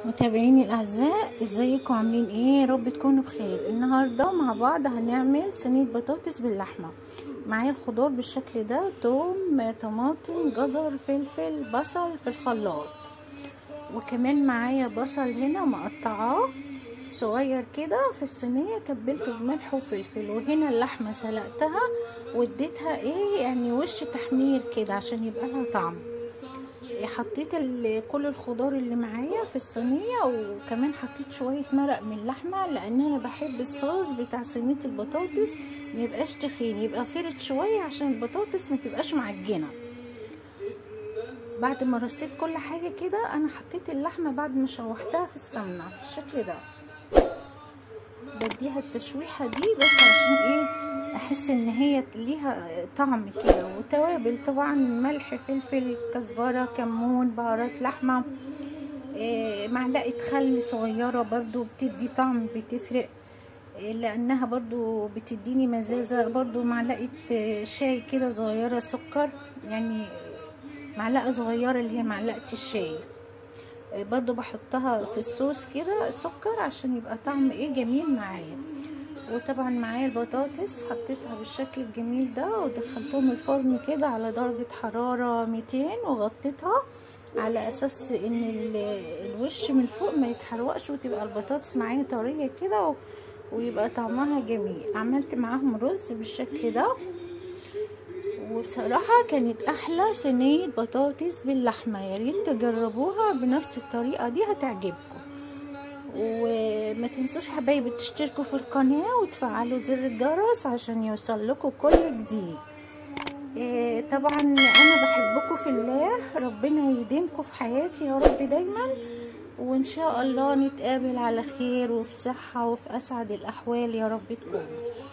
متابعيني الاعزاء، ازيكم؟ عاملين ايه؟ يا رب تكونوا بخير. النهارده مع بعض هنعمل صينيه بطاطس باللحمه. معايا الخضار بالشكل ده: توم، طماطم، جزر، فلفل، بصل في الخلاط. وكمان معايا بصل هنا مقطعاه صغير كده في الصينيه، تبلته بملح وفلفل. وهنا اللحمه سلقتها واديتها يعني وش تحمير كده عشان يبقى لها طعم. حطيت كل الخضار اللي معايا في الصينيه، وكمان حطيت شويه مرق من اللحمه، لان انا بحب الصوص بتاع صينيه البطاطس ما يبقاش تخين، يبقى فرد شويه عشان البطاطس ما تبقاش معجنه. بعد ما رصيت كل حاجه كده، انا حطيت اللحمه بعد ما شوحتها في السمنه بالشكل ده. بديها التشويحه دي بس عشان احس ان هي ليها طعم كده. وتوابل طبعا: ملح، فلفل، كزبره، كمون، بهارات لحمه، معلقه خل صغيره برضو بتدي طعم، بتفرق لانها برضو بتديني مزازه. برضو معلقه شاي كده صغيره، سكر يعني معلقه صغيره اللي هي معلقه الشاي، برضو بحطها في الصوص كده سكر عشان يبقى طعم جميل معايا. وطبعا معايا البطاطس حطيتها بالشكل الجميل ده، ودخلتهم الفرن كده على درجة حرارة 200، وغطيتها على اساس ان الوش من فوق ما يتحرقش، وتبقى البطاطس معايا طرية كده ويبقى طعمها جميل. عملت معاهم رز بالشكل ده، وبصراحة كانت احلى صينية بطاطس باللحمة. يا ريت تجربوها بنفس الطريقة دي، هتعجبكم. وما تنسوش حبايبي تشتركوا في القناة وتفعلوا زر الجرس عشان يوصل لكم كل جديد. طبعا انا بحبكم في الله، ربنا يديمكم في حياتي يا رب دايما، وان شاء الله نتقابل على خير وفي صحة وفي اسعد الاحوال يا رب تكونوا.